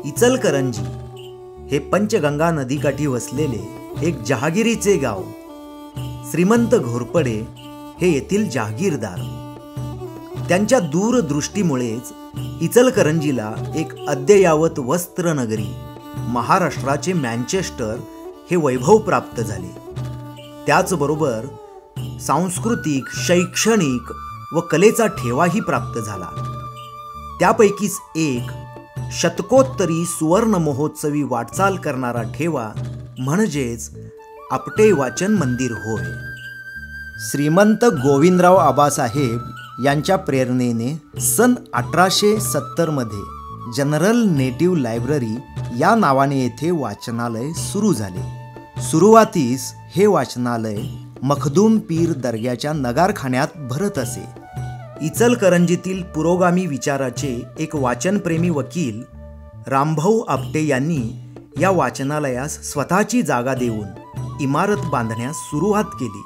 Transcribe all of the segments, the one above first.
इचलकरंजी हे पंचगंगा नदीकाठी वसलेले एक जहागिरीचे गाव. श्रीमंत घोरपडे हे येथील जहागीरदार. त्यांच्या दूरदृष्टीमुळेच इचलकरंजीला एक अद्ययावत वस्त्रनगरी, महाराष्ट्राचे मँचेस्टर हे वैभव प्राप्त झाले. त्याचबरोबर सांस्कृतिक, शैक्षणिक व कलेचा ठेवाही प्राप्त झाला. त्यापैकीच एक शतकोत्तरी सुवर्ण महोत्सवी वाटचाल करणारा ठेवा म्हणजेच आपटे वाचन मंदिर होय. श्रीमंत गोविंदराव आबासाहेब यांच्या प्रेरणेने सन 1870 मध्ये जनरल नेटिव्ह लायब्ररी या नावाने येथे वाचनालय सुरू झाले. सुरुवातीस हे वाचनालय मखदूम पीर दर्ग्याच्या नगारखान्यात भरत असे. इचलकरंजीतील पुरोगामी विचाराचे एक वाचनप्रेमी वकील रामभाऊ आपटे यांनी या वाचनालयास स्वतःची जागा देऊन इमारत बांधण्यास सुरुवात केली.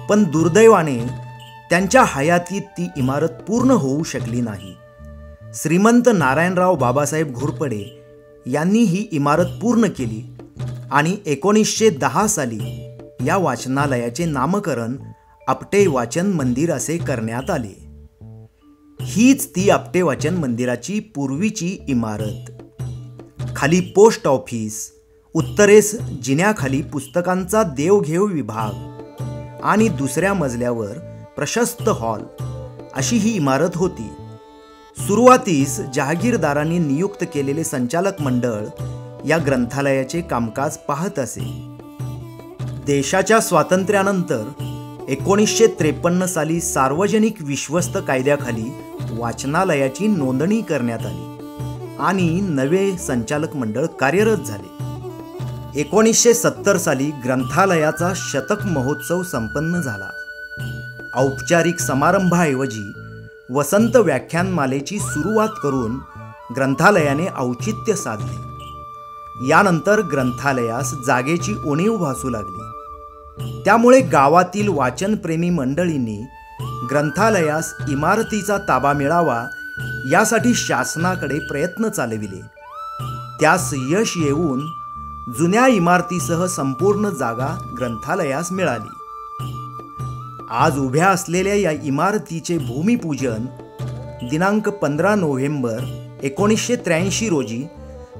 पण दुर्दैवाने त्यांच्या हयातीत ती इमारत पूर्ण होऊ शकली नाही. श्रीमंत नारायणराव बाबासाहेब घोरपडे यांनी ही इमारत पूर्ण केली आणि 1910 साली या वाचनालयाचे नामकरण आपटे वाचन मंदिर असे करण्यात आले. हीच ती आपटे वाचन मंदिराची पूर्वीची इमारत. खाली पोस्ट ऑफिस, उत्तरेस जिन्याखाली पुस्तकांचा देवघेव विभाग आणि दुसऱ्या मजल्यावर प्रशस्त हॉल अशी ही इमारत होती. सुरुवातीस जहागीरदारांनी नियुक्त केलेले संचालक मंडळ या ग्रंथालयाचे कामकाज पाहत असे. देशाच्या स्वातंत्र्यानंतर 1953 साली सार्वजनिक विश्वस्त कायद्याखाली वाचनालयाची नोंदणी करण्यात आली आणि नवे संचालक मंडळ कार्यरत झाले. 1970 साली ग्रंथालयाचा शतक महोत्सव संपन्न झाला. औपचारिक समारंभाऐवजी वसंत व्याख्यानमालेची सुरुवात करून ग्रंथालयाने औचित्य साधले. यानंतर ग्रंथालयास जागेची उणीव भासू लागली. त्यामुळे गावातील वाचनप्रेमी मंडळींनी ग्रंथालयास इमारतीचा ताबा मिळावा यासाठी शासनाकडे प्रयत्न चालविले. त्यास यश येऊन जुन्या इमारतीसह संपूर्ण जागा ग्रंथालयास मिळाली. आज उभ्या असलेल्या या इमारतीचे भूमिपूजन दिनांक 15 नोव्हेंबर 1983 रोजी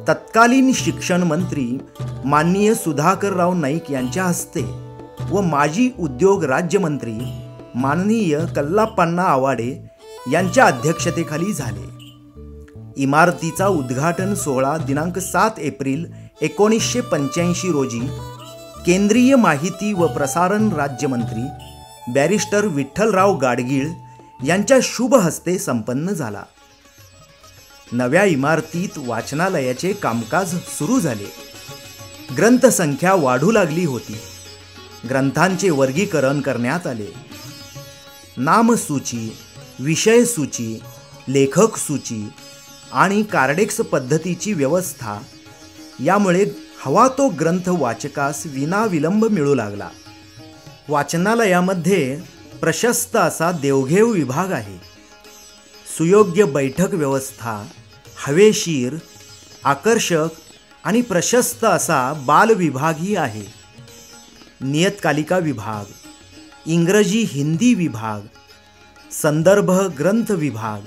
तत्कालीन शिक्षण मंत्री माननीय सुधाकरराव नाईक यांच्या हस्ते व माजी उद्योग राज्यमंत्री माननीय कल्लाप्पण्णा आवाडे यांच्या अध्यक्षतेखाली झाले. इमारतीचा उद्घाटन सोहळा दिनांक 7 एप्रिल 1985 रोजी केंद्रीय माहिती व प्रसारण राज्यमंत्री बॅरिस्टर विठ्ठलराव गाडगीळ यांच्या शुभ हस्ते संपन्न झाला. नव्या इमारतीत वाचनालयाचे कामकाज सुरू झाले. ग्रंथसंख्या वाढू लागली होती. ग्रंथांचे वर्गीकरण करण्यात आले. नामसूची, विषयसूची, लेखक सूची आणि कार्डेक्स पद्धतीची व्यवस्था यामुळे हवा तो ग्रंथ वाचकास विनाविलंब मिळू लागला. वाचनालयामध्ये प्रशस्त असा देवघेव विभाग आहे. सुयोग्य बैठक व्यवस्था, हवेशीर, आकर्षक आणि प्रशस्त असा बाल विभागही आहे. नियतकालिका विभाग, इंग्रजी हिंदी विभाग, संदर्भ ग्रंथ विभाग,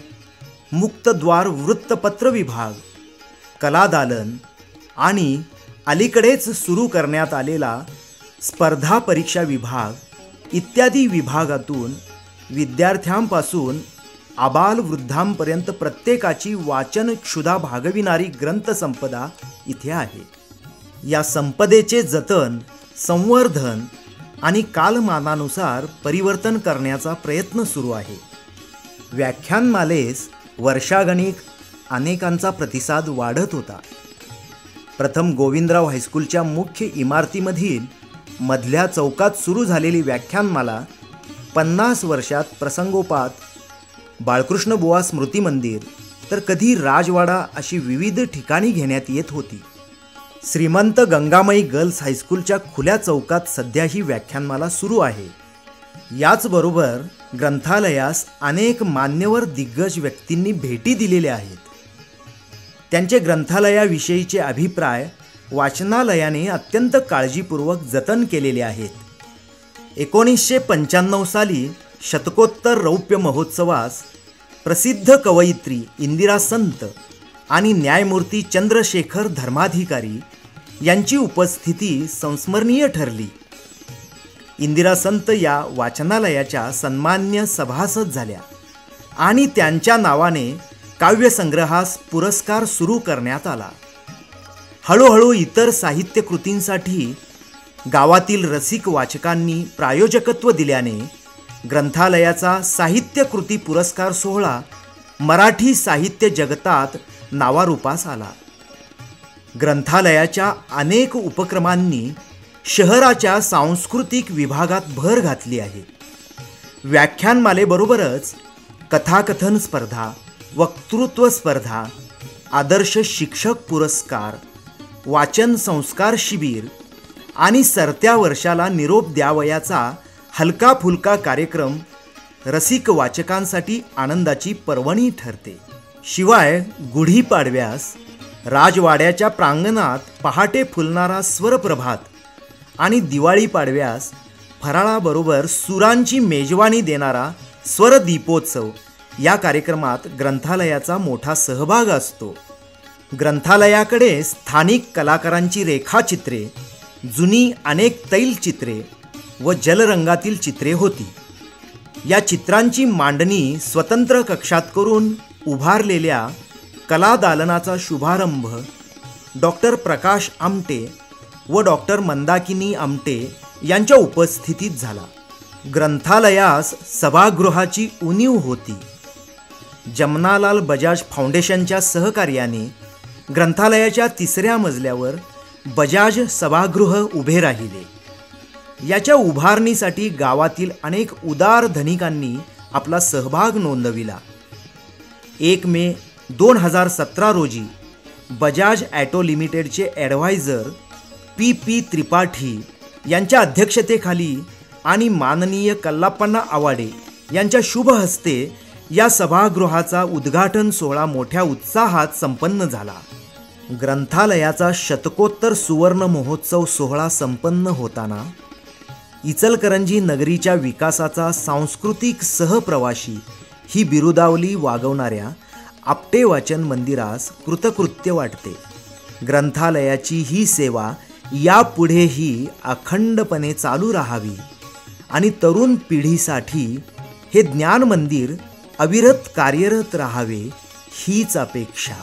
मुक्तद्वार वृत्तपत्र विभाग, कलादालन आणि अलीकडेच सुरू करण्यात आलेला स्पर्धा परीक्षा विभाग इत्यादी विभागातून विद्यार्थ्यांपासून आबालवृद्धांपर्यंत प्रत्येकाची वाचन क्षुधा भागविणारी ग्रंथसंपदा इथे आहे. या संपदेचे जतन, संवर्धन आणि कालमानानुसार परिवर्तन करण्याचा प्रयत्न सुरू आहे. व्याख्यानमालेस वर्षागणिक अनेकांचा प्रतिसाद वाढत होता. प्रथम गोविंदराव हायस्कूलच्या मुख्य इमारतीमधील मधल्या चौकात सुरू झालेली व्याख्यानमाला 50 वर्षात प्रसंगोपात बाळकृष्णबुवा स्मृती मंदिर तर कधी राजवाडा अशी विविध ठिकाणी घेण्यात येत होती. श्रीमंत गंगामाई गर्ल्स हायस्कूलच्या खुल्या चौकात सध्या ही व्याख्यानमाला सुरू आहे. याचबरोबर ग्रंथालयास अनेक मान्यवर दिग्गज व्यक्तींनी भेटी दिलेल्या आहेत. त्यांचे ग्रंथालयाविषयीचे अभिप्राय वाचनालयाने अत्यंत काळजीपूर्वक जतन केलेले आहेत. 1995 साली शतकोत्तर रौप्य महोत्सवास प्रसिद्ध कवयित्री इंदिरा संत आणि न्यायमूर्ती चंद्रशेखर धर्माधिकारी यांची उपस्थिती संस्मरणीय ठरली. इंदिरा संत या वाचनालयाच्या सन्मान्य सभासद झाल्या आणि त्यांच्या नावाने काव्यसंग्रहास पुरस्कार सुरू करण्यात आला. हळूहळू इतर साहित्य कृतींसाठी गावातील रसिक वाचकांनी प्रायोजकत्व दिल्याने ग्रंथालयाचा साहित्य कृती पुरस्कार सोहळा मराठी साहित्य जगतात नावारूपास आला. ग्रंथालयाच्या अनेक उपक्रमांनी शहराच्या सांस्कृतिक विभागात भर घातली आहे. व्याख्यानमालेबरोबरच कथाकथन स्पर्धा, वक्तृत्व स्पर्धा, आदर्श शिक्षक पुरस्कार, वाचन संस्कार शिबिर आणि सरत्या वर्षाला निरोप द्यावयाचा हलका फुलका कार्यक्रम रसिक वाचकांसाठी आनंदाची पर्वणी ठरते. शिवाय गुढीपाडव्यास राजवाड्याच्या प्रांगणात पहाटे फुलणारा स्वरप्रभात आणि दिवाळी पाडव्यास फराळाबरोबर सुरांची मेजवानी देणारा स्वरदीपोत्सव या कार्यक्रमात ग्रंथालयाचा मोठा सहभाग असतो. ग्रंथालयाकडे स्थानिक कलाकारांची रेखाचित्रे, जुनी अनेक तैलचित्रे व जलरंगातील चित्रे होती. या चित्रांची मांडणी स्वतंत्र कक्षात करून उभारलेल्या कलादालनाचा शुभारंभ डॉक्टर प्रकाश आमटे व डॉक्टर मंदाकिनी आमटे यांच्या उपस्थितीत झाला. ग्रंथालयास सभागृहाची उणीव होती. जमनालाल बजाज फाउंडेशनच्या सहकार्याने ग्रंथालयाच्या 3ऱ्या मजल्यावर बजाज सभागृह उभे राहिले. याच्या उभारणीसाठी गावातील अनेक उदार धनिकांनी आपला सहभाग नोंदविला. 1 मे 2017 रोजी बजाज ॲटो लिमिटेडचे ॲडवायझर पी त्रिपाठी यांच्या अध्यक्षतेखाली आणि माननीय कल्लाप्पण्णा आवाडे यांच्या शुभ हस्ते या सभागृहाचा उद्घाटन सोहळा मोठ्या उत्साहात संपन्न झाला. ग्रंथालयाचा शतकोत्तर सुवर्ण महोत्सव सोहळा संपन्न होताना इचलकरंजी नगरीच्या विकासाचा सांस्कृतिक सहप्रवासी ही बिरुदावली वागवणाऱ्या आपटे वाचन मंदिरास कृतकृत्य वाटते. ग्रंथालयाची ही सेवा यापुढेही अखंडपणे चालू राहावी आणि तरुण पिढीसाठी हे ज्ञान मंदिर अविरत कार्यरत राहावे हीच अपेक्षा.